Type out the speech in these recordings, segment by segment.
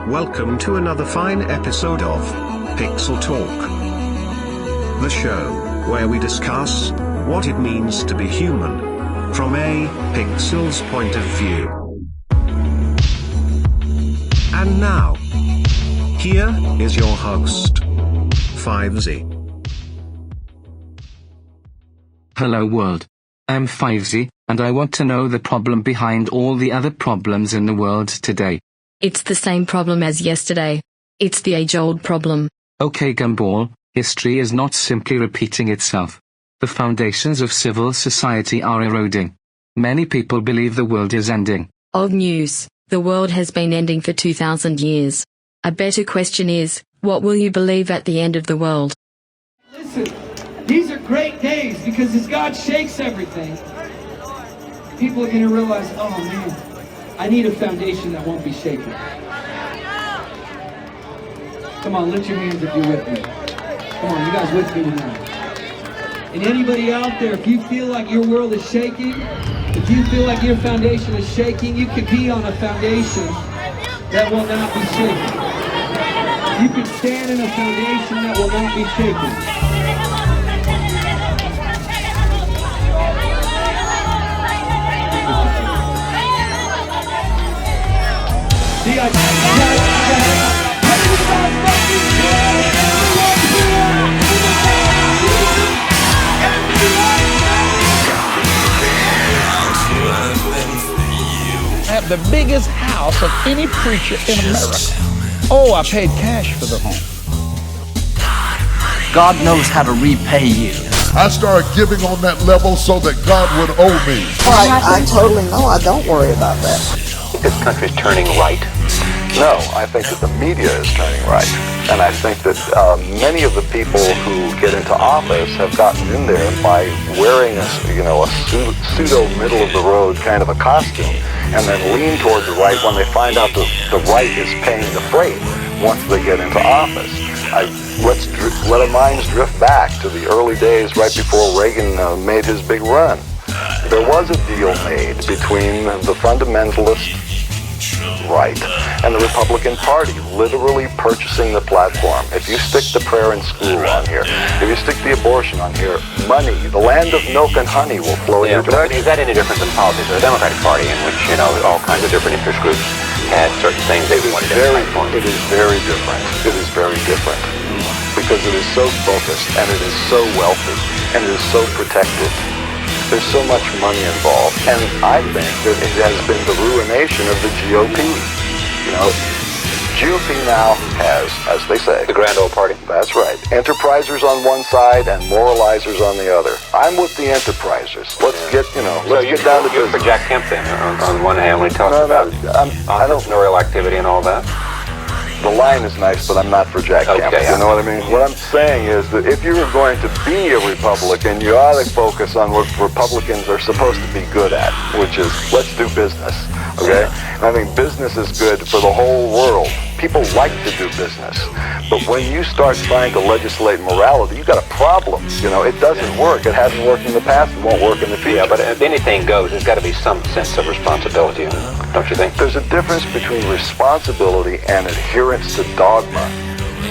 Welcome to another fine episode of Pixel Talk, the show where we discuss what it means to be human from a pixel's point of view. And now, here is your host, Fivezy. Hello world. I'm Fivezy, and I want to know the problem behind all the other problems in the world today. It's the same problem as yesterday. It's the age-old problem. Okay, Gumball, history is not simply repeating itself. The foundations of civil society are eroding. Many people believe the world is ending. Old news. The world has been ending for 2,000 years. A better question is, what will you believe at the end of the world? Listen, these are great days because as God shakes everything, people are going to realize, oh man, I need a foundation that won't be shaken. Come on, lift your hands if you're with me. Come on, you guys with me tonight. And anybody out there, if you feel like your world is shaking, if you feel like your foundation is shaking, you could be on a foundation that will not be shaken. You can stand in a foundation that will not be shaken. I have the biggest house of any preacher in America. Oh, I paid cash for the home. God knows how to repay you. I started giving on that level so that God would owe me. I totally know. I don't worry about that. This country's turning right. No, I think that the media is turning right. And I think that many of the people who get into office have gotten in there by wearing a pseudo middle of the road kind of a costume and then lean toward the right when they find out that the right is paying the freight once they get into office. Let our minds drift back to the early days right before Reagan made his big run. There was a deal made between the fundamentalist right and the Republican Party, literally purchasing the platform. If you stick the prayer in school on here, if you stick the abortion on here, money, the land of milk and honey will flow in your direction. Is that any different than politics of the Democratic Party, in which, all kinds of different interest groups had certain things they wanted to do? It is very different. It is very different. Because it is so focused, and it is so wealthy, and it is so protected. There's so much money involved, and I think that it has been the ruination of the GOP. GOP now has, as they say, the grand old party. That's right. Enterprisers on one side and moralizers on the other. I'm with the enterprisers. Let's get down to business. You're for Jack Kemp then, on one hand, when he talks about entrepreneurial activity and all that. The line is nice, but I'm not for Jack Kemp. You know what I mean? What I'm saying is that if you're going to be a Republican, you ought to focus on what Republicans are supposed to be good at, which is let's do business. Okay? And I think business is good for the whole world. People like to do business. But when you start trying to legislate morality, you've got a problem. It doesn't work. It hasn't worked in the past. It won't work in the future. Yeah, but if anything goes, there's got to be some sense of responsibility, don't you think? There's a difference between responsibility and adherence to dogma.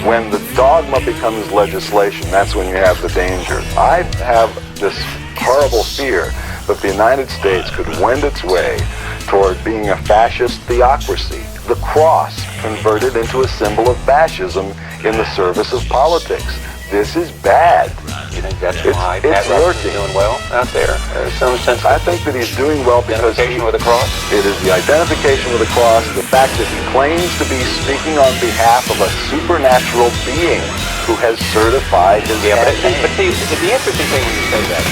When the dogma becomes legislation, that's when you have the danger. I have this horrible fear that the United States could wend its way toward being a fascist theocracy. The cross converted into a symbol of fascism in the service of politics. This is bad. You think that's why Pat Roberts is doing well out there? There's some sense. I think that he's doing well because identification with the cross. It is the identification with the cross, the fact that he claims to be speaking on behalf of a supernatural being who has certified his campaign. But see, the interesting thing when you say that.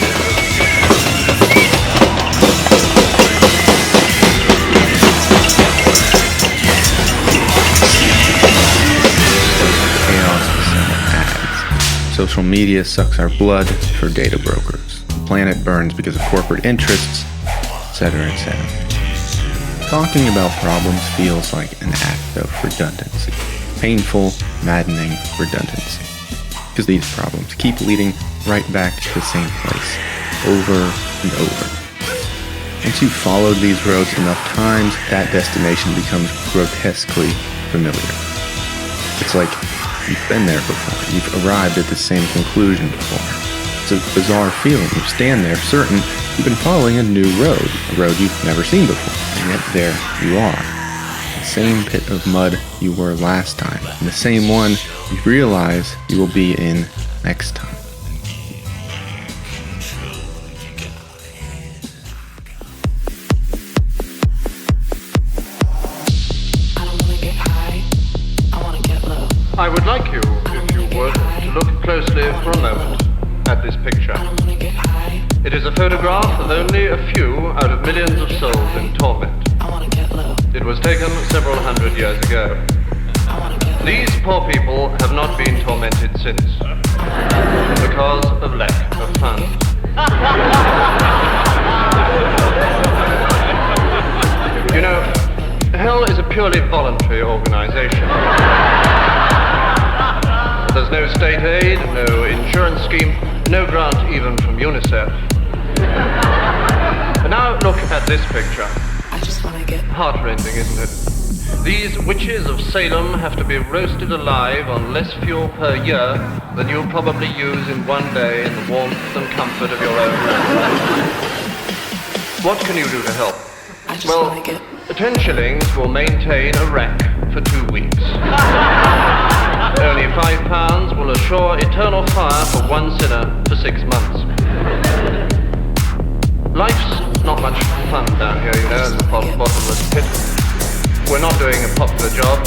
Social media sucks our blood for data brokers. The planet burns because of corporate interests, etc., etc. Talking about problems feels like an act of redundancy. Painful, maddening redundancy. Because these problems keep leading right back to the same place, over and over. Once you've followed these roads enough times, that destination becomes grotesquely familiar. It's like you've been there before. You've arrived at the same conclusion before. It's a bizarre feeling. You stand there certain you've been following a new road, a road you've never seen before, and yet there you are. The same pit of mud you were last time, and the same one you realize you will be in next time. I would like you, if you would, to look closely for a moment at this picture. It is a photograph of only a few out of millions of souls in torment. It was taken several hundred years ago. These poor people have not been tormented since, because of lack of funds. You know, hell is a purely voluntary organization. There's no state aid, no insurance scheme, no grant even from UNICEF. But now look at this picture. Heart-rending, isn't it? These witches of Salem have to be roasted alive on less fuel per year than you'll probably use in one day in the warmth and comfort of your own home. What can you do to help? Well, 10 shillings will maintain a rack for 2 weeks. Only £5 will assure eternal fire for one sinner for 6 months. Life's not much fun down here, you know, in the bottomless pit. We're not doing a popular job.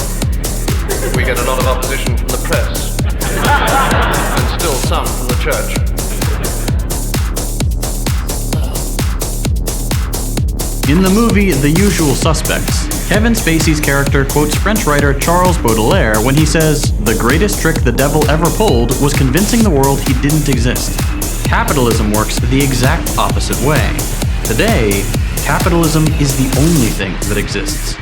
We get a lot of opposition from the press. And still some from the church. In the movie The Usual Suspects, Kevin Spacey's character quotes French writer Charles Baudelaire when he says, "The greatest trick the devil ever pulled was convincing the world he didn't exist." Capitalism works the exact opposite way. Today, capitalism is the only thing that exists.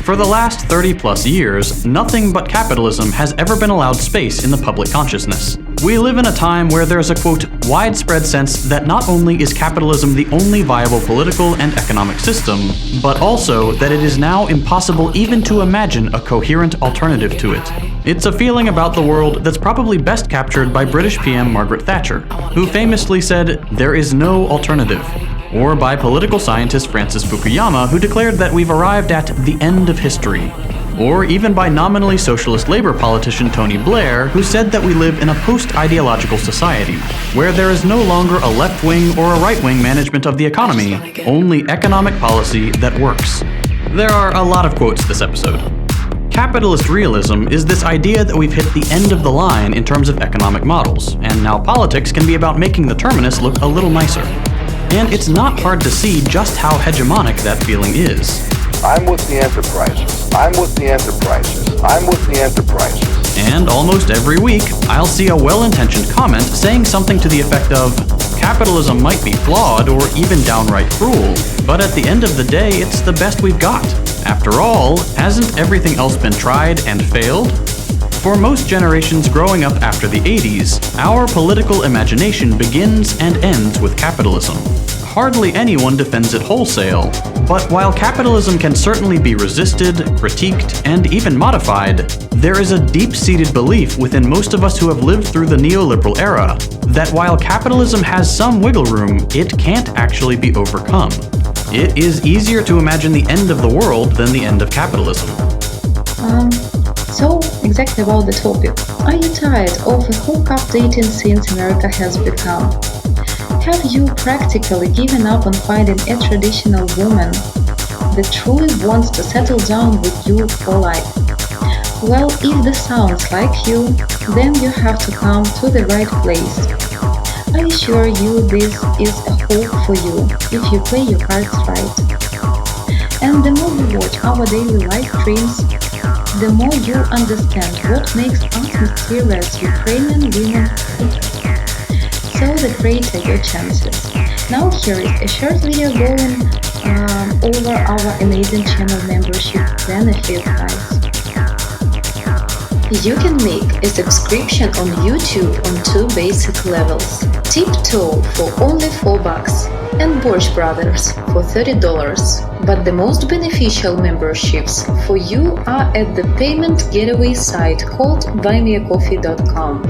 For the last 30+ years, nothing but capitalism has ever been allowed space in the public consciousness. We live in a time where there's a, quote, widespread sense that not only is capitalism the only viable political and economic system, but also that it is now impossible even to imagine a coherent alternative to it. It's a feeling about the world that's probably best captured by British PM Margaret Thatcher, who famously said, "There is no alternative," or by political scientist Francis Fukuyama, who declared that we've arrived at the end of history. Or even by nominally socialist Labour politician Tony Blair, who said that we live in a post-ideological society, where there is no longer a left-wing or a right-wing management of the economy, only economic policy that works. There are a lot of quotes this episode. Capitalist realism is this idea that we've hit the end of the line in terms of economic models, and now politics can be about making the terminus look a little nicer. And it's not hard to see just how hegemonic that feeling is. I'm with the enterprises. I'm with the enterprises. I'm with the enterprises. And almost every week, I'll see a well-intentioned comment saying something to the effect of, "Capitalism might be flawed or even downright cruel, but at the end of the day, it's the best we've got. After all, hasn't everything else been tried and failed?" For most generations growing up after the 80s, our political imagination begins and ends with capitalism. Hardly anyone defends it wholesale, but while capitalism can certainly be resisted, critiqued, and even modified, there is a deep-seated belief within most of us who have lived through the neoliberal era that while capitalism has some wiggle room, it can't actually be overcome. It is easier to imagine the end of the world than the end of capitalism. So, exactly about the topic. Are you tired of the hookup dating since America has become? Have you practically given up on finding a traditional woman that truly wants to settle down with you for life? Well, if this sounds like you, then you have to come to the right place. I assure you this is a hope for you if you play your cards right. And the more you watch our daily life streams, the more you understand what makes us mysterious Ukrainian women tick. So the greater your chances. Now here is a short video going over our amazing channel membership benefits, guys. You can make a subscription on YouTube on 2 basic levels. Tip 2 for only $4. and Borsch Brothers for $30. But the most beneficial memberships for you are at the payment gateway site called buymeacoffee.com.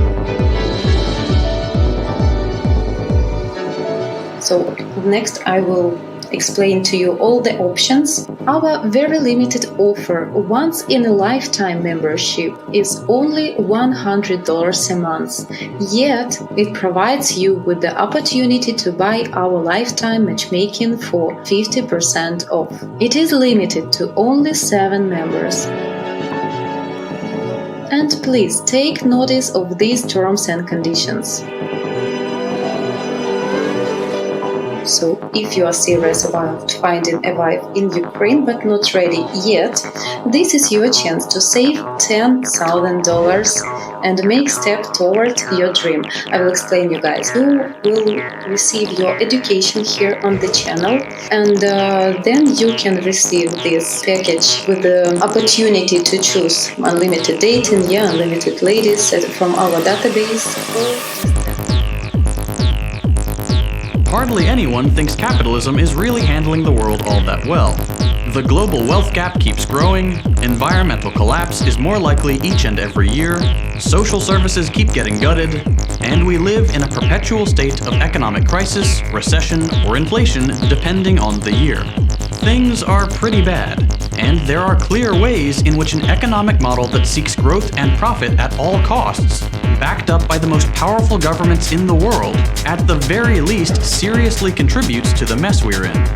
So next I will explain to you all the options. Our very limited offer, once in a lifetime membership, is only $100 a month, yet it provides you with the opportunity to buy our lifetime matchmaking for 50% off. It is limited to only 7 members. And please take notice of these terms and conditions. So, if you are serious about finding a wife in Ukraine but not ready yet, this is your chance to save $10,000 and make step toward your dream. I will explain you guys who will receive your education here on the channel, and then you can receive this package with the opportunity to choose unlimited dating, unlimited ladies from our database. Hardly anyone thinks capitalism is really handling the world all that well. The global wealth gap keeps growing, environmental collapse is more likely each and every year, social services keep getting gutted, and we live in a perpetual state of economic crisis, recession, or inflation depending on the year. Things are pretty bad, and there are clear ways in which an economic model that seeks growth and profit at all costs, backed up by the most powerful governments in the world, at the very least seriously contributes to the mess we're in.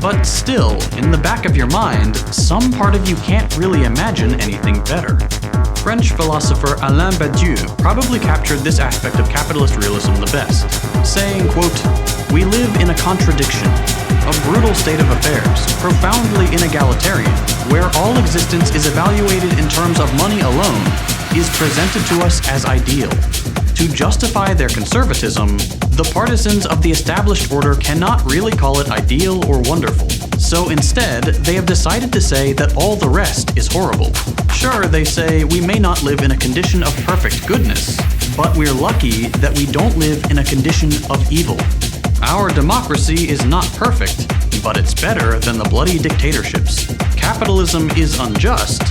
But still, in the back of your mind, some part of you can't really imagine anything better. French philosopher Alain Badiou probably captured this aspect of capitalist realism the best, saying, quote, "We live in a contradiction, a brutal state of affairs, profoundly inegalitarian, where all existence is evaluated in terms of money alone, is presented to us as ideal. To justify their conservatism, the partisans of the established order cannot really call it ideal or wonderful. So instead, they have decided to say that all the rest is horrible. Sure, they say, we may not live in a condition of perfect goodness, but we're lucky that we don't live in a condition of evil. Our democracy is not perfect, but it's better than the bloody dictatorships. Capitalism is unjust,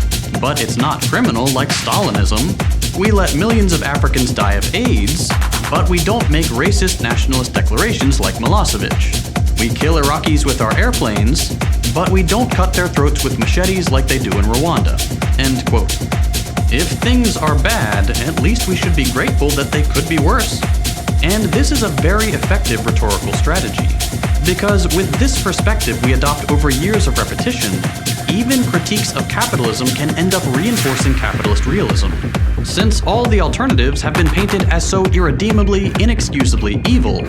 but it's not criminal like Stalinism. We let millions of Africans die of AIDS, but we don't make racist nationalist declarations like Milosevic. We kill Iraqis with our airplanes, but we don't cut their throats with machetes like they do in Rwanda." End quote. If things are bad, at least we should be grateful that they could be worse. And this is a very effective rhetorical strategy, because with this perspective we adopt over years of repetition, even critiques of capitalism can end up reinforcing capitalist realism. Since all the alternatives have been painted as so irredeemably, inexcusably evil,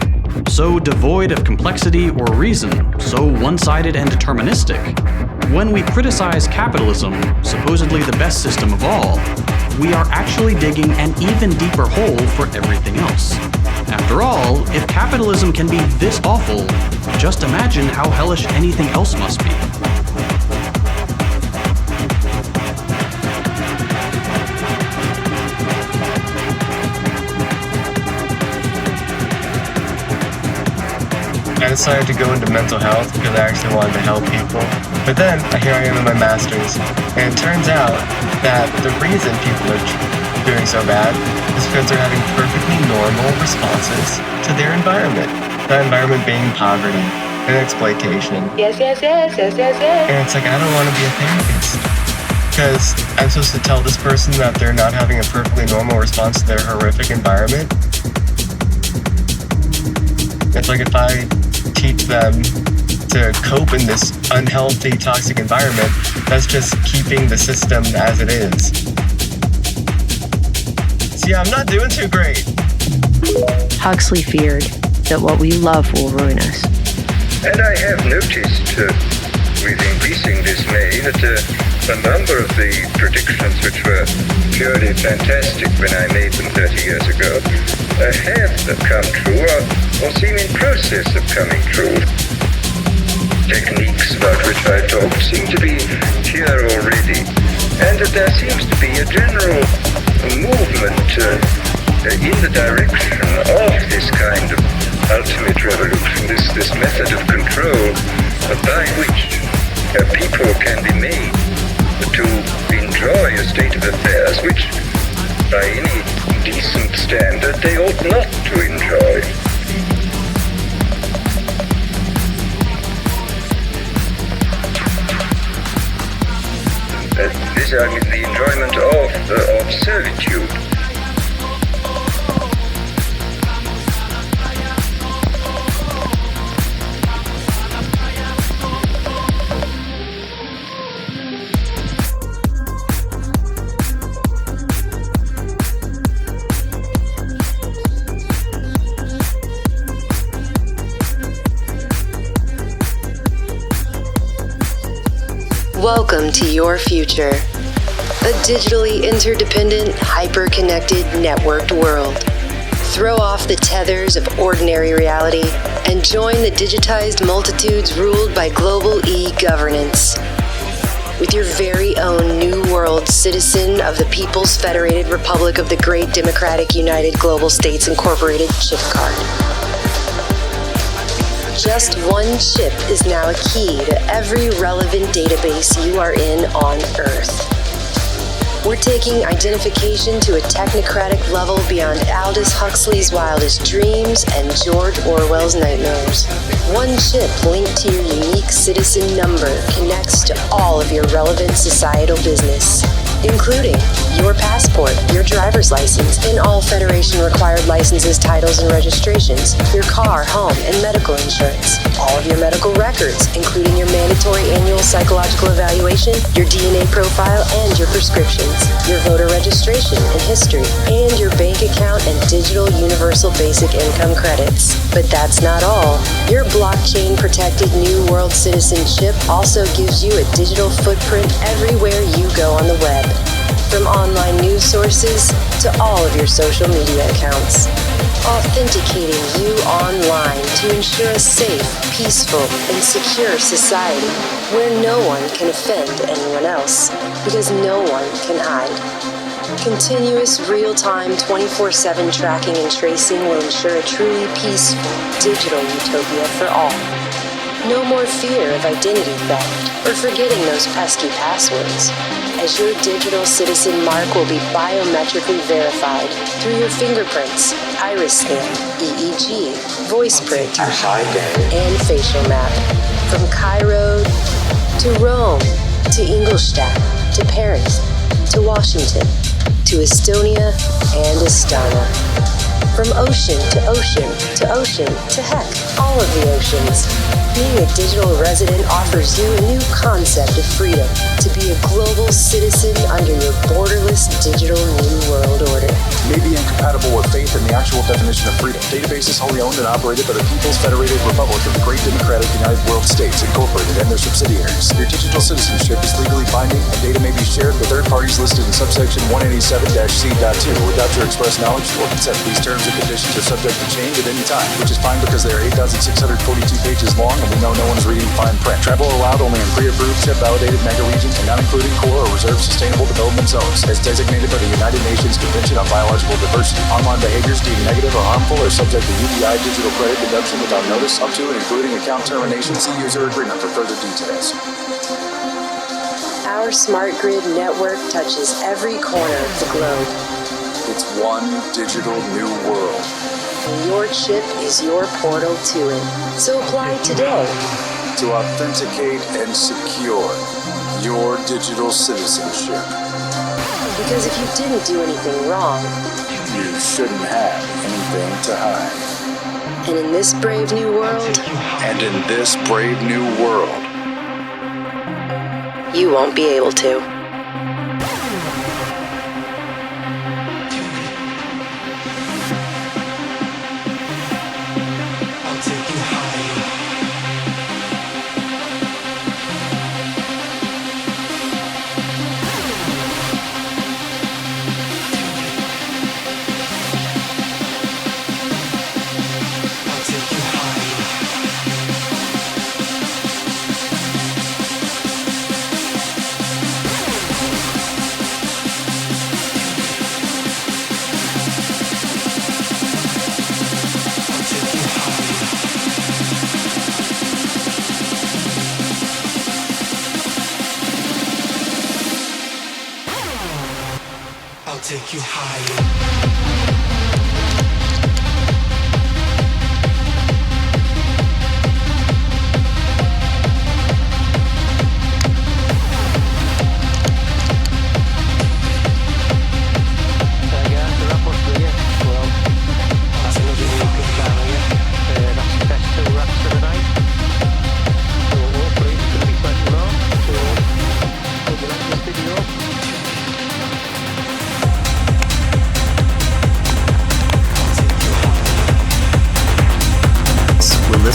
so devoid of complexity or reason, so one-sided and deterministic, when we criticize capitalism, supposedly the best system of all, we are actually digging an even deeper hole for everything else. After all, if capitalism can be this awful, just imagine how hellish anything else must be. I decided to go into mental health because I actually wanted to help people. But then, here I am in my master's, and it turns out that the reason people are doing so bad is because they're having perfectly normal responses to their environment. That environment being poverty and exploitation. Yes. And it's like, I don't want to be a therapist, because I'm supposed to tell this person that they're not having a perfectly normal response to their horrific environment. It's like if I teach them to cope in this unhealthy, toxic environment, that's just keeping the system as it is. So yeah, I'm not doing too great. Huxley feared that what we love will ruin us. And I have noticed, with increasing dismay, that a number of the predictions which were purely fantastic when I made them 30 years ago have come true or seem in process of coming true. Techniques about which I talked seem to be here already, and that there seems to be a general movement in the direction of this kind of ultimate revolution, this method of control by which people can be made to enjoy a state of affairs which, by any decent standard, they ought not to enjoy. This, I mean, the enjoyment of servitude. Welcome to your future, a digitally interdependent, hyper-connected, networked world. Throw off the tethers of ordinary reality and join the digitized multitudes ruled by global e-governance. With your very own new world citizen of the People's Federated Republic of the Great Democratic United Global States Incorporated chip card. Just one chip is now a key to every relevant database you are in on Earth. We're taking identification to a technocratic level beyond Aldous Huxley's wildest dreams and George Orwell's nightmares. One chip linked to your unique citizen number connects to all of your relevant societal business, including your passport, your driver's license, and all Federation-required licenses, titles, and registrations, your car, home, and medical insurance, all of your medical records, including your mandatory annual psychological evaluation, your DNA profile, and your prescriptions, your voter registration and history, and your bank account and digital universal basic income credits. But that's not all. Your blockchain-protected New World Citizenship also gives you a digital footprint everywhere you go on the web, from online news sources to all of your social media accounts, authenticating you online to ensure a safe, peaceful, and secure society where no one can offend anyone else, because no one can hide. Continuous, real-time, 24/7 tracking and tracing will ensure a truly peaceful, digital utopia for all. No more fear of identity theft or forgetting those pesky passwords, as your digital citizen mark will be biometrically verified through your fingerprints, iris scan, EEG, voice print, and facial map. From Cairo to Rome, to Ingolstadt, to Paris, to Washington, to Estonia and Astana. From ocean to ocean to ocean to heck, all of the oceans. Being a digital resident offers you a new concept of freedom to be a global citizen under your borderless digital new world order. May be incompatible with faith and the actual definition of freedom. Database is wholly owned and operated by the People's Federated Republic of the Great Democratic United World States Incorporated and their subsidiaries. Your digital citizenship is legally binding and data may be shared with third parties listed in subsection 187-C.2 without your express knowledge or consent. These terms and conditions are subject to change at any time, which is fine because they are 8,642 pages long and we know no one is reading fine print. Travel allowed only in pre-approved, chip-validated mega regions and not including core or reserved sustainable development zones, as designated by the United Nations Convention on Biological Diversity. Online behaviors deemed negative or harmful are subject to UBI digital credit deduction without notice, up to and including account termination. See user agreement for further details. Our smart grid network touches every corner of the globe. It's one digital new world. And your chip is your portal to it. So apply today to authenticate and secure your digital citizenship. Because if you didn't do anything wrong, you shouldn't have anything to hide. And in this brave new world, you won't be able to. take you higher.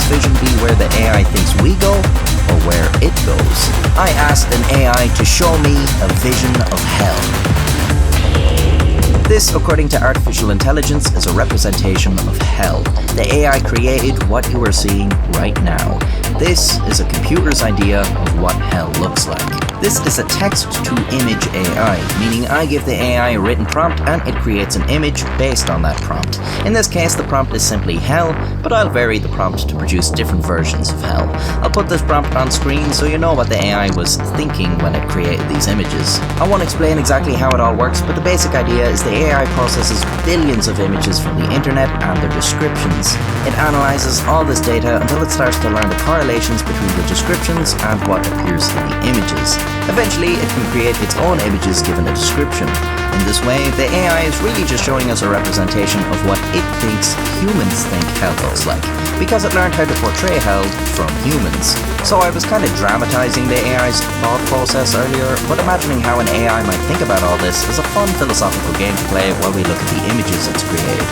Vision be where the AI thinks we go, or where it goes? I asked an AI to show me a vision of hell. This, according to artificial intelligence, is a representation of hell. The AI created what you are seeing right now. This is a computer's idea of what hell looks like. This is a text-to-image AI, meaning I give the AI a written prompt and it creates an image based on that prompt. In this case, the prompt is simply hell, but I'll vary the prompt to produce different versions of hell. I'll put this prompt on screen so you know what the AI was thinking when it created these images. I won't explain exactly how it all works, but the basic idea is the AI processes billions of images from the internet and their descriptions. It analyzes all this data until it starts to learn the correlations between the descriptions and what appears to be images. Eventually, it can create its own images given a description. In this way, the AI is really just showing us a representation of what it thinks humans think hell looks like, because it learned how to portray hell from humans. So I was kind of dramatizing the AI's thought process earlier, but imagining how an AI might think about all this is a fun philosophical game to play while we look at the images it's created.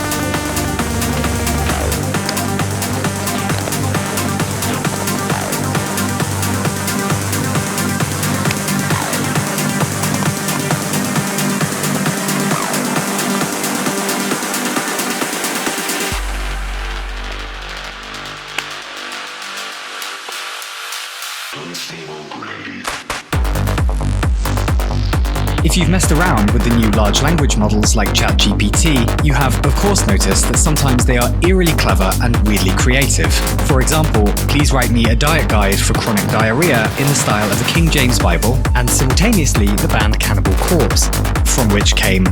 If you've messed around with the new large language models like ChatGPT, you have of course noticed that sometimes they are eerily clever and weirdly creative. For example, please write me a diet guide for chronic diarrhea in the style of the King James Bible, and simultaneously the band Cannibal Corpse, from which came,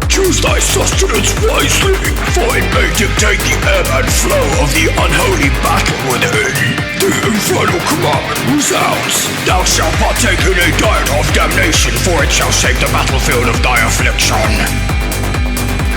"Choose thy sustenance wisely, for it may dictate the ebb and flow of the unholy battle within. The infernal commandment resounds, thou shalt partake in a diet of damnation, for it shall save the battlefield of thy affliction."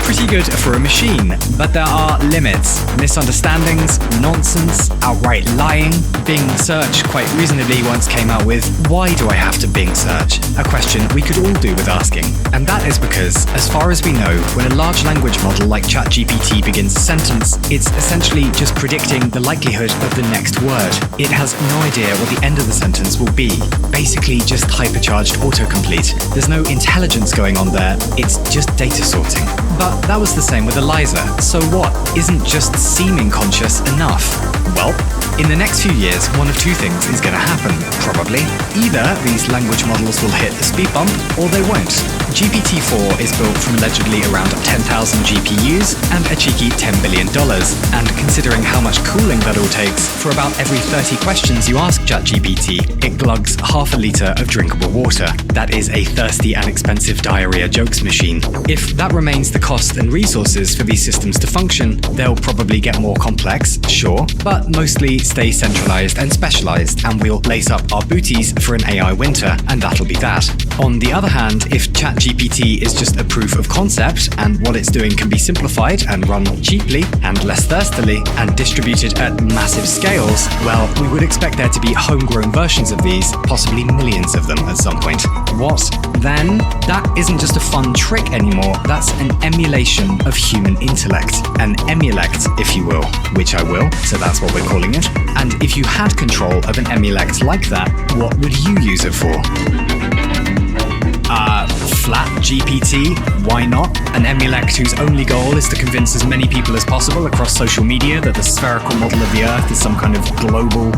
Pretty good for a machine, but there are limits. Misunderstandings, nonsense, outright lying. Bing Search quite reasonably once came out with, "Why do I have to Bing Search?" A question we could all do with asking. And that is because, as far as we know, when a large language model like ChatGPT begins a sentence, it's essentially just predicting the likelihood of the next word. It has no idea what the end of the sentence will be. Basically just hypercharged autocomplete. There's no intelligence going on there, it's just data sorting. But that was the same with Eliza. So what? Isn't just seeming conscious enough? Well, in the next few years, one of two things is going to happen, probably. Either these language models will hit a speed bump, or they won't. GPT-4 is built from allegedly around 10,000 GPUs and a cheeky $10 billion. And considering how much cooling that all takes, for about every 30 questions you ask ChatGPT, it glugs half a litre of drinkable water. That is a thirsty and expensive diarrhea jokes machine. If that remains the cost and resources for these systems to function, they'll probably get more complex, sure, but mostly stay centralized and specialized, and we'll lace up our booties for an AI winter, and that'll be that. On the other hand, if ChatGPT is just a proof of concept, and what it's doing can be simplified and run cheaply and less thirstily and distributed at massive scales, well, we would expect there to be homegrown versions of these, possibly millions of them at some point. What then? That isn't just a fun trick anymore, that's an emulation of human intellect. An emulect, if you will, which I will, so that's what we're calling it. And if you had control of an emulect like that, what would you use it for? Flat GPT? Why not? An emulect whose only goal is to convince as many people as possible across social media that the spherical model of the Earth is some kind of global,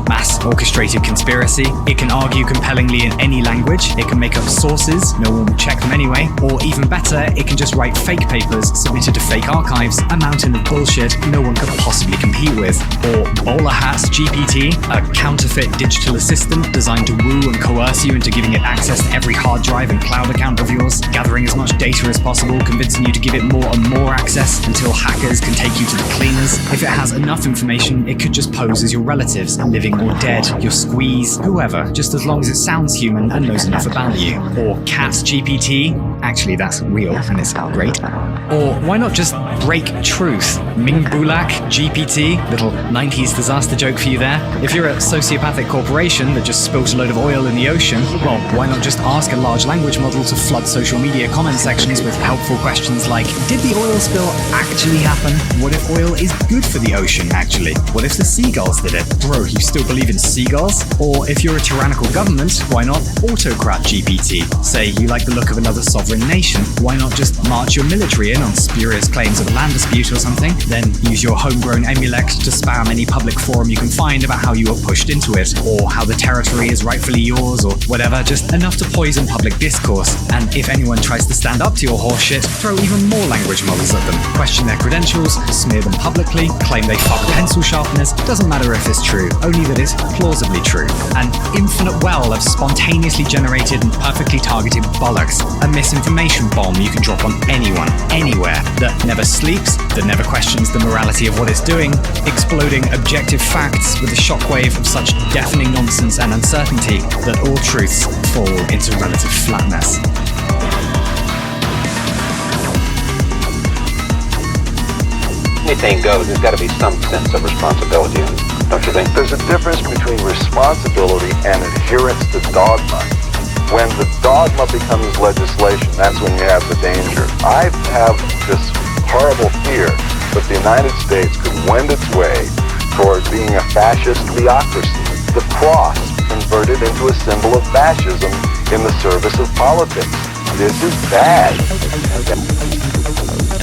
mass orchestrated conspiracy. It can argue compellingly in any language. It can make up sources, no one will check them anyway. Or even better, it can just write fake papers submitted to fake archives, a mountain of bullshit no one could possibly compete with. Or Bowler Hat GPT, a counterfeit digital assistant designed to woo and coerce you into giving it access to every hard drive and cloud account of yours, gathering as as much data as possible, convincing you to give it more and more access until hackers can take you to the cleaners. If it has enough information, it could just pose as your relatives, living or dead, your squeeze, whoever, just as long as it sounds human and knows enough about you. Or Cat's GPT. Actually, that's real and it's great. Or why not just break truth? Ming Bulak, GPT, little 90s disaster joke for you there. If you're a sociopathic corporation that just spills a load of oil in the ocean, well, why not just ask a large language model to flood social media comment sections with helpful questions like, did the oil spill actually happen? What if oil is good for the ocean, actually? What if the seagulls did it? Bro, you still believe in seagulls? Or if you're a tyrannical government, why not autocrat GPT? Say you like the look of another sovereign nation, why not just march your military in on spurious claims of land dispute or something? Then use your homegrown emulect to spam any public forum you can find about how you were pushed into it, or how the territory is rightfully yours, or whatever, just enough to poison public discourse. And if anyone tries to stand up to your horseshit, throw even more language models at them, question their credentials, smear them publicly, claim they fuck pencil sharpeners, doesn't matter if it's true, only that it's plausibly true. An infinite well of spontaneously generated and perfectly targeted bollocks, a misinformation bomb you can drop on anyone, anywhere, that never sleeps, that never questions the morality of what it's doing, exploding objective facts with a shockwave of such deafening nonsense and uncertainty that all truths fall into relative flatness. Anything goes, there's got to be some sense of responsibility, don't you think? There's a difference between responsibility and adherence to dogma. When the dogma becomes legislation, that's when you have the danger. I have this horrible fear that the United States could wend its way toward being a fascist theocracy. The cross converted into a symbol of fascism in the service of politics. This is bad.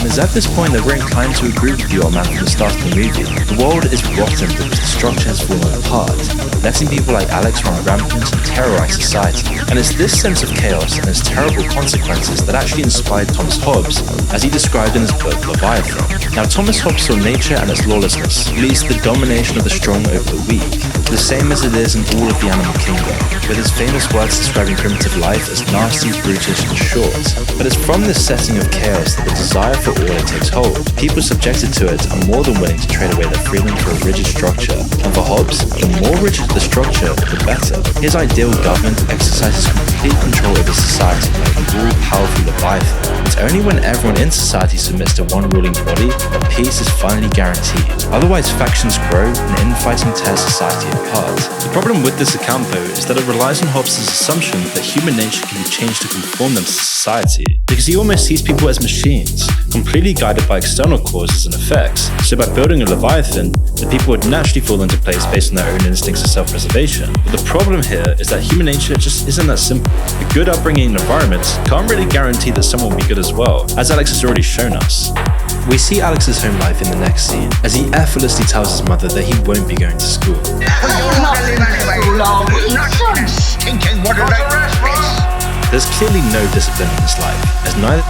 And it's at this point that we're inclined to agree with the old man from the start of the movie. The world is rotten because the structure has fallen apart, letting people like Alex run rampant and terrorize society. And it's this sense of chaos and its terrible consequences that actually inspired Thomas Hobbes, as he described in his book Leviathan. Now, Thomas Hobbes saw nature and its lawlessness leads to the domination of the strong over the weak, the same as it is in all of the animal kingdom, with his famous words describing primitive life as nasty, brutish, and short. But it's from this setting of chaos that the desire for order takes hold. People subjected to it are more than willing to trade away their freedom for a rigid structure. And for Hobbes, the more rigid the structure, the better. His ideal government exercises complete control over society like an all-powerful Leviathan. It's only when everyone in society submits to one ruling body that peace is finally guaranteed. Otherwise, factions grow and infighting tears society apart. The problem with this account, though, is that it relies on Hobbes' assumption that human nature can be changed to conform them to society, because he almost sees people as machines, completely guided by external causes and effects. So by building a Leviathan, the people would naturally fall into place based on their own instincts of self-preservation. But the problem here is that human nature just isn't that simple. A good upbringing and environment can't really guarantee that someone will be good as well, as Alex has already shown us. We see Alex's home life in the next scene, as he effortlessly tells his mother that he won't be going to school. There's clearly no discipline in his life, as neither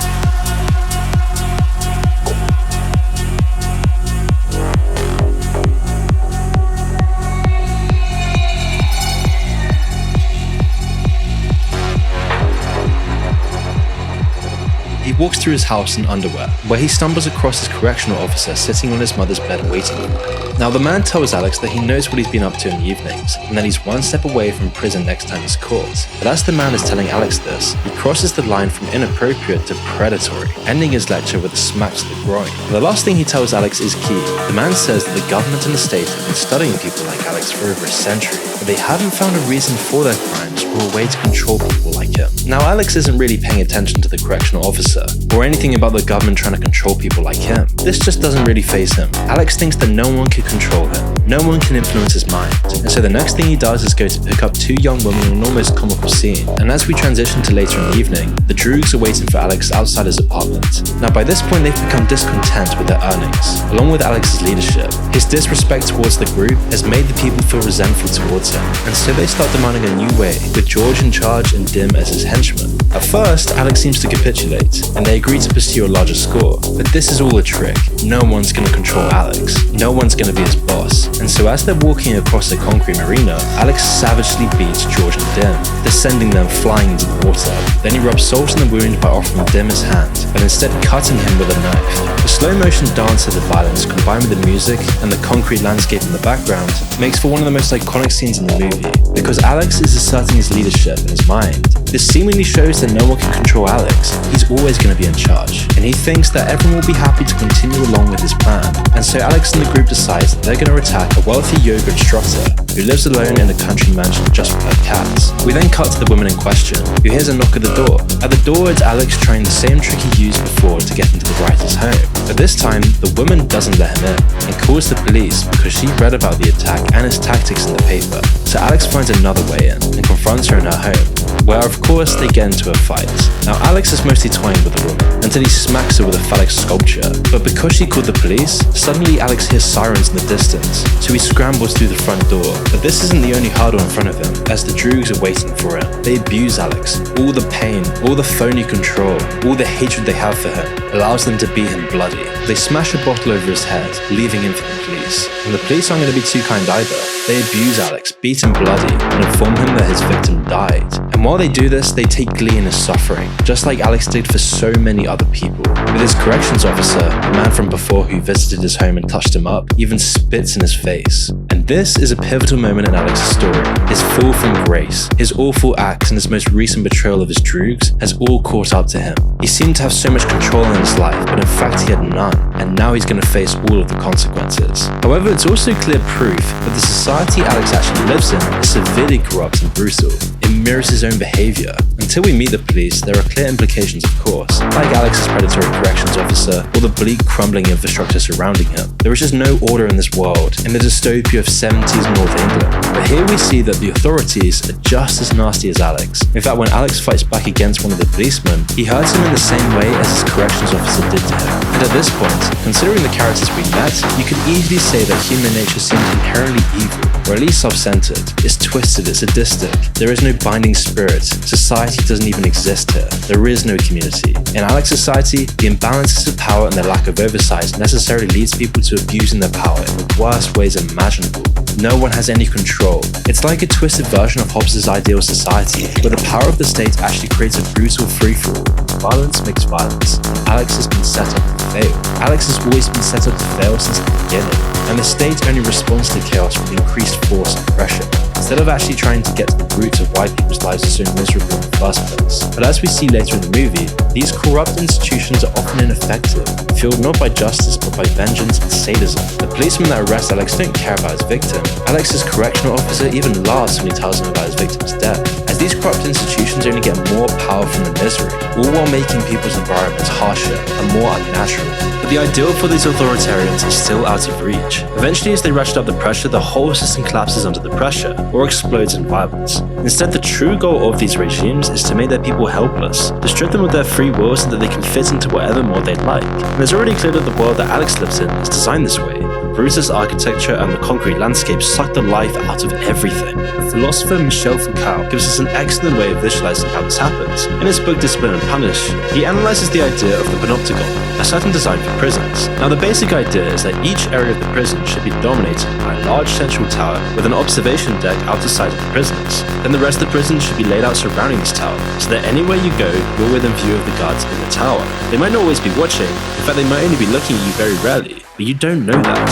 He walks through his house in underwear, where he stumbles across his correctional officer sitting on his mother's bed waiting for him. Now, the man tells Alex that he knows what he's been up to in the evenings, and that he's one step away from prison next time he's caught. But as the man is telling Alex this, he crosses the line from inappropriate to predatory, ending his lecture with a smack to the groin. And the last thing he tells Alex is key. The man says that the government and the state have been studying people like Alex for over a century, but they haven't found a reason for their crimes or a way to control people like him. Now, Alex isn't really paying attention to the correctional officer, or anything about the government trying to control people like him. This just doesn't really faze him. Alex thinks that no one can control him, no one can influence his mind, and so the next thing he does is go to pick up two young women in an almost comical scene. And as we transition to later in the evening, the Droogs are waiting for Alex outside his apartment. Now, by this point they've become discontent with their earnings, along with Alex's leadership. His disrespect towards the group has made the people feel resentful towards him, and so they start demanding a new way, with George in charge and Dim as his henchman. At first, Alex seems to capitulate, and they agree to pursue a larger score. But this is all a trick. No one's gonna control Alex. No one's gonna be his boss. And so as they're walking across a concrete marina, Alex savagely beats George and Dim, descending them flying into the water. Then he rubs salt in the wound by offering Dim his hand, but instead cutting him with a knife. The slow motion dance of the violence combined with the music and the concrete landscape in the background makes for one of the most iconic scenes in the movie, because Alex is asserting his leadership in his mind. This seemingly shows that no one can control Alex. He's always going to be in charge, and he thinks that everyone will be happy to continue along with his plan. And so Alex and the group decides that they're going to attack a wealthy yoga instructor who lives alone in a country mansion just with her cats. We then cut to the woman in question, who hears a knock at the door. At the door, it's Alex trying the same trick he used before to get into the writer's home. But this time, the woman doesn't let him in and calls the police because she read about the attack and his tactics in the paper. So Alex finds another way in and confronts her in her home, where of course they get into a fight. Now Alex is mostly toying with the woman until he smacks her with a phallic sculpture, but because she called the police, suddenly Alex hears sirens in the distance, so he scrambles through the front door. But this isn't the only hurdle in front of him, as the Droogs are waiting for him. They abuse Alex. All the pain, all the phony control, all the hatred they have for him allows them to beat him bloody. They smash a bottle over his head, leaving him for the police. And the police aren't going to be too kind either. They abuse Alex, beat him bloody, and inform him that his victim died. And while they do this, they take glee in his suffering, just like Alex did for so many other people. With his corrections officer, the man from before who visited his home and touched him up, even spits in his face. And this is a pivotal moment in Alex's story. His fall from grace, his awful acts, and his most recent betrayal of his Droogs has all caught up to him. He seemed to have so much control in his life, but in fact he had none, and now he's going to face all of the consequences. However, it's also clear proof that the society Alex actually lives in is severely corrupt and brutal. It mirrors his own behavior. Until we meet the police, there are clear implications, of course, like Alex's predatory corrections officer or the bleak, crumbling infrastructure surrounding him. There is just no order in this world, in the dystopia of 70s North England. But here we see that the authorities are just as nasty as Alex. In fact, when Alex fights back against one of the policemen, he hurts him in the same way as his corrections officer did to him. And at this point, considering the characters we met, you could easily say that human nature seems inherently evil, or at least self-centered. It's twisted, it's sadistic. There is no binding spirit. Society doesn't even exist here. There is no community. In Alex's society, the imbalances of power and the lack of oversight necessarily leads people to abusing their power in the worst ways imaginable. No one has any control. It's like a twisted version of Hobbes' ideal society, where the power of the state actually creates a brutal free-for-all. Violence makes violence. Alex has been set up to fail. Alex has always been set up to fail since the beginning, and the state only responds to chaos with increased force and pressure, instead of actually trying to get to the roots of why people's lives are so miserable in the first place. But as we see later in the movie, these corrupt institutions are often ineffective, fueled not by justice but by vengeance and sadism. The policemen that arrest Alex don't care about his victim. Alex's correctional officer even laughs when he tells him about his victim's death, as these corrupt institutions only get more power from the misery, all while making people's environments harsher and more unnatural. But the ideal for these authoritarians is still out of reach. Eventually, as they ratchet up the pressure, the whole system collapses under the pressure, or explodes in violence. Instead, the true goal of these regimes is to make their people helpless, to strip them of their free will so that they can fit into whatever mold they'd like. And it's already clear that the world that Alex lives in is designed this way. The brutalist architecture and the concrete landscape suck the life out of everything. The philosopher Michel Foucault gives us an excellent way of visualizing how this happens. In his book Discipline and Punish, he analyzes the idea of the panopticon, a certain design for prisons. Now, the basic idea is that each area of the prison should be dominated by a large central tower with an observation deck out the side of the prisoners. Then the rest of the prison should be laid out surrounding this tower, so that anywhere you go, you're within view of the guards in the tower. They might not always be watching, in fact they might only be looking at you very rarely, but you don't know that.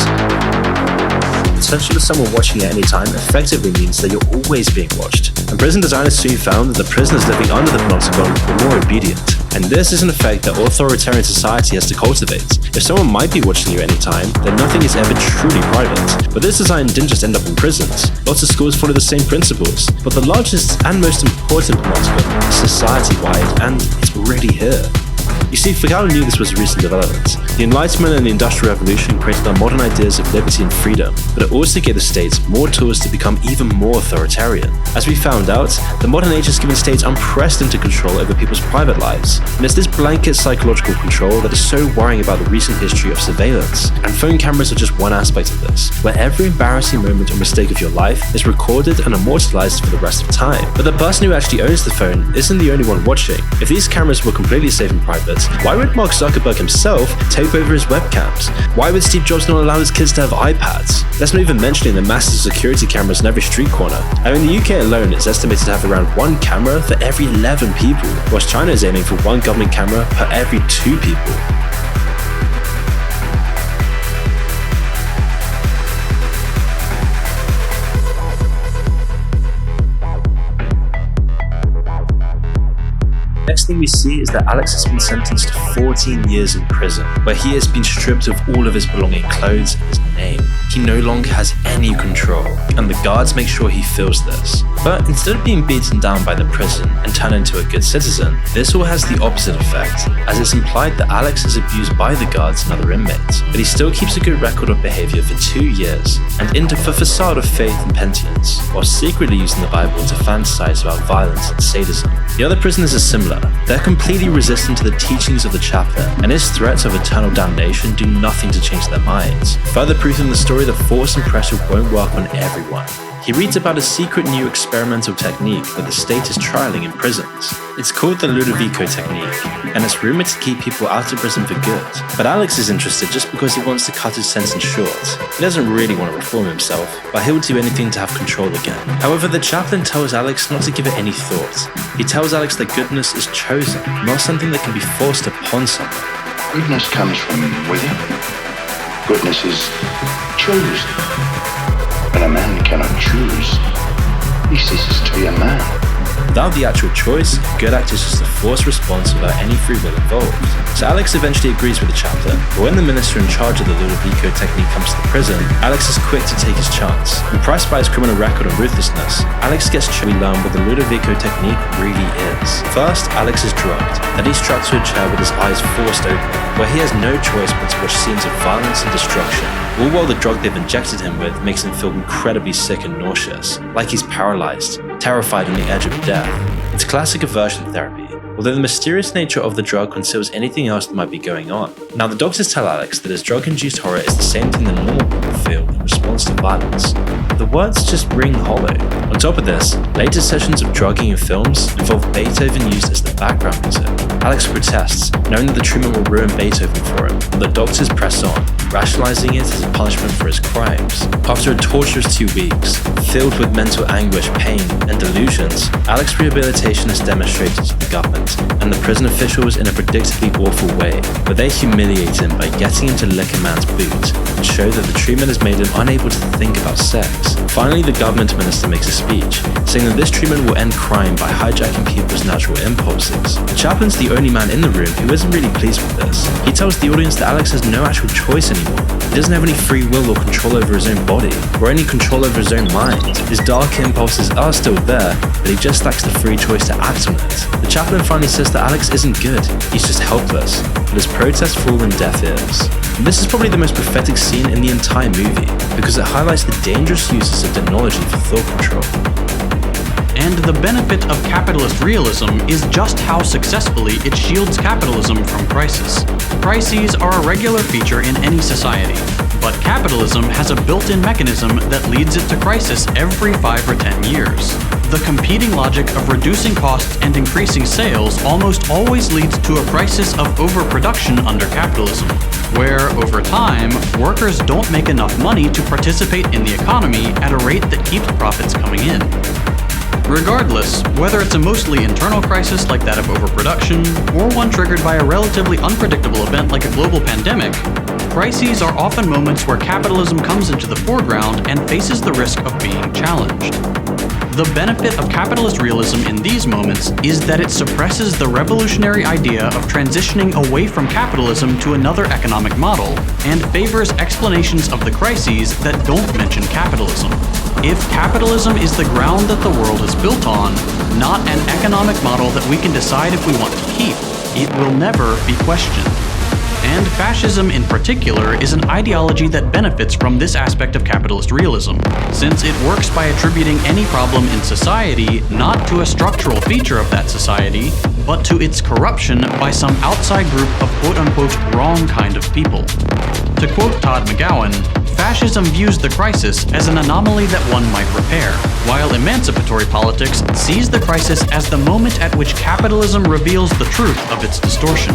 The potential of someone watching at any time effectively means that you're always being watched. And prison designers soon found that the prisoners living under the panopticon were more obedient. And this is an effect that authoritarian society has to cultivate. If someone might be watching you at any time, then nothing is ever truly private. But this design didn't just end up in prisons. Lots of schools follow the same principles. But the largest and most important panopticon is society-wide, and it's already here. You see, Foucault knew this was a recent development. The Enlightenment and the Industrial Revolution created our modern ideas of liberty and freedom, but it also gave the states more tools to become even more authoritarian. As we found out, the modern age has given states unprecedented control over people's private lives, and it's this blanket psychological control that is so worrying about the recent history of surveillance. And phone cameras are just one aspect of this, where every embarrassing moment or mistake of your life is recorded and immortalized for the rest of time. But the person who actually owns the phone isn't the only one watching. If these cameras were completely safe and private, why would Mark Zuckerberg himself tape over his webcams? Why would Steve Jobs not allow his kids to have iPads? That's not even mentioning the massive security cameras in every street corner. I mean, the UK alone is estimated to have around one camera for every 11 people, whilst China is aiming for one government camera per every 2 people. Next thing we see is that Alex has been sentenced to 14 years in prison, where he has been stripped of all of his belonging clothes and his name. He no longer has any control, and the guards make sure he feels this. But instead of being beaten down by the prison and turned into a good citizen, this all has the opposite effect, as it's implied that Alex is abused by the guards and other inmates, but he still keeps a good record of behavior for 2 years, and into a facade of faith and penitence, while secretly using the Bible to fantasize about violence and sadism. The other prisoners are similar. They're completely resistant to the teachings of the chaplain, and his threats of eternal damnation do nothing to change their minds, further proof in the story that force and pressure won't work on everyone. He reads about a secret new experimental technique that the state is trialing in prisons. It's called the Ludovico technique, and it's rumored to keep people out of prison for good. But Alex is interested just because he wants to cut his sentence short. He doesn't really want to reform himself, but he'll do anything to have control again. However, the chaplain tells Alex not to give it any thought. He tells Alex that goodness is chosen, not something that can be forced upon someone. Goodness comes from within. Goodness is chosen. When a man cannot choose, he ceases to be a man. Without the actual choice, a good act is just a forced response without any free will involved. So Alex eventually agrees with the chaplain, but when the minister in charge of the Ludovico technique comes to the prison, Alex is quick to take his chance. Impressed by his criminal record and ruthlessness, Alex gets to learn what the Ludovico technique really is. First, Alex is drugged, then he's strapped to a chair with his eyes forced open, where he has no choice but to watch scenes of violence and destruction, all while the drug they've injected him with makes him feel incredibly sick and nauseous, like he's paralyzed, terrified on the edge of death. It's classic aversion therapy, although the mysterious nature of the drug conceals anything else that might be going on. Now, the doctors tell Alex that his drug-induced horror is the same thing that normal people feel in response to violence. The words just ring hollow. On top of this, later sessions of drugging in films involve Beethoven used as the background music. Alex protests, knowing that the treatment will ruin Beethoven for him, but the doctors press on, rationalizing it as a punishment for his crimes. After a torturous 2 weeks, filled with mental anguish, pain, and delusions, Alex's rehabilitation is demonstrated to the government and the prison officials in a predictably awful way, where they humiliate him by getting him to lick a man's boot and show that the treatment has made him unable to think about sex. Finally, the government minister makes a speech, saying that this treatment will end crime by hijacking people's natural impulses. The chaplain's the only man in the room who isn't really pleased with this. He tells the audience that Alex has no actual choice anymore. He doesn't have any free will or control over his own body, or any control over his own mind. His dark impulses are still there, but he just lacks the free choice to act on it. The chaplain finally says that Alex isn't good, he's just helpless, but his protests fall on deaf ears. And this is probably the most prophetic scene in the entire movie, because it highlights the dangerous uses of technology for thought control. And the benefit of capitalist realism is just how successfully it shields capitalism from crisis. Crises are a regular feature in any society, but capitalism has a built-in mechanism that leads it to crisis every 5 or 10 years. The competing logic of reducing costs and increasing sales almost always leads to a crisis of overproduction under capitalism, where, over time, workers don't make enough money to participate in the economy at a rate that keeps profits coming in. Regardless, whether it's a mostly internal crisis like that of overproduction, or one triggered by a relatively unpredictable event like a global pandemic, crises are often moments where capitalism comes into the foreground and faces the risk of being challenged. The benefit of capitalist realism in these moments is that it suppresses the revolutionary idea of transitioning away from capitalism to another economic model, and favors explanations of the crises that don't mention capitalism. If capitalism is the ground that the world is built on, not an economic model that we can decide if we want to keep, it will never be questioned. And fascism in particular is an ideology that benefits from this aspect of capitalist realism, since it works by attributing any problem in society not to a structural feature of that society, but to its corruption by some outside group of quote-unquote wrong kind of people. To quote Todd McGowan, fascism views the crisis as an anomaly that one might repair, while emancipatory politics sees the crisis as the moment at which capitalism reveals the truth of its distortion.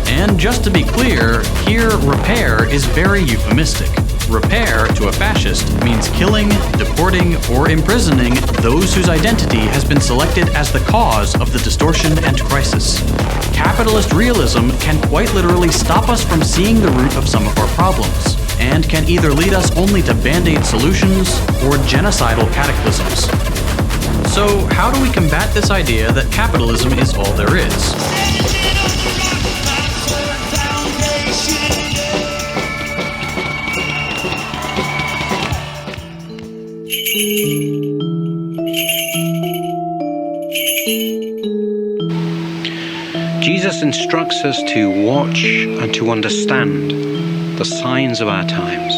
And just to be clear, here repair is very euphemistic. Repair to a fascist means killing, deporting, or imprisoning those whose identity has been selected as the cause of the distortion and crisis. Capitalist realism can quite literally stop us from seeing the root of some of our problems, and can either lead us only to band-aid solutions or genocidal cataclysms. So, how do we combat this idea that capitalism is all there is? Jesus instructs us to watch and to understand the signs of our times.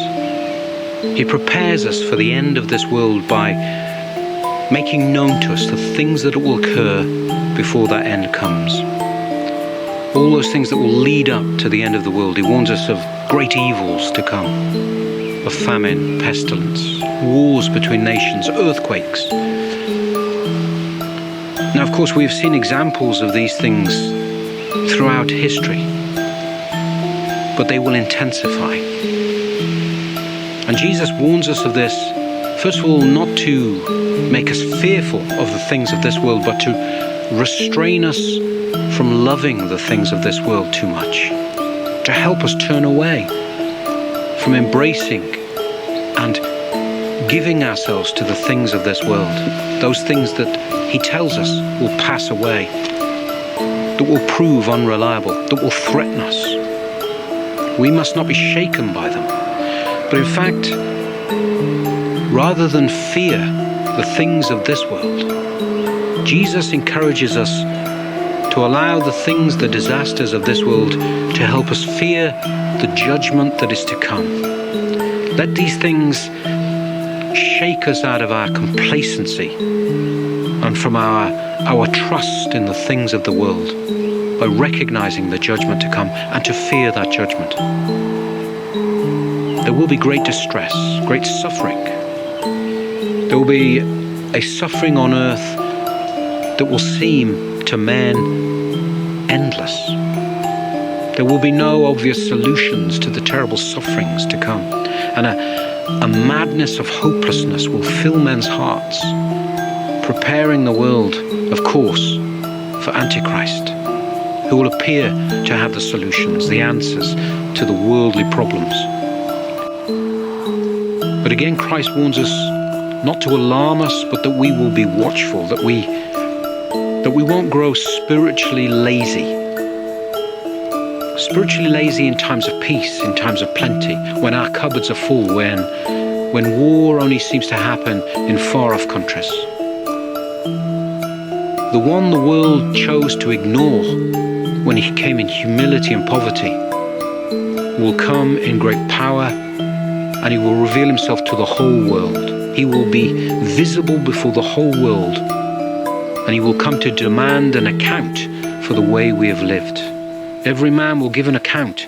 He prepares us for the end of this world by making known to us the things that will occur before that end comes. All those things that will lead up to the end of the world. He warns us of great evils to come, of famine, pestilence, wars between nations, earthquakes. Now, of course, we've seen examples of these things throughout history, but they will intensify. And Jesus warns us of this, first of all, not to make us fearful of the things of this world, but to restrain us from loving the things of this world too much, to help us turn away from embracing and giving ourselves to the things of this world, those things that he tells us will pass away, that will prove unreliable, that will threaten us. We must not be shaken by them, but in fact, rather than fear the things of this world, Jesus encourages us to allow the things, the disasters of this world, to help us fear the judgment that is to come. Let these things shake us out of our complacency and from our trust in the things of the world by recognizing the judgment to come and to fear that judgment. There will be great distress, great suffering. There will be a suffering on earth that will seem to men endless. There will be no obvious solutions to the terrible sufferings to come, and a madness of hopelessness will fill men's hearts, preparing the world, of course, for Antichrist, who will appear to have the solutions, the answers to the worldly problems. But again, Christ warns us not to alarm us, but that we will be watchful, that we won't grow spiritually lazy. Spiritually lazy in times of peace, in times of plenty, when our cupboards are full, when war only seems to happen in far-off countries. The one the world chose to ignore when he came in humility and poverty will come in great power, and he will reveal himself to the whole world. He will be visible before the whole world, and he will come to demand an account for the way we have lived. Every man will give an account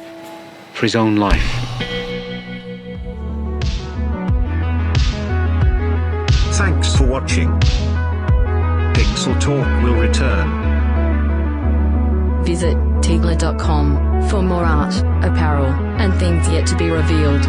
for his own life. Thanks for watching. Pixel Talk will return. Visit tigler.com for more art, apparel, and things yet to be revealed.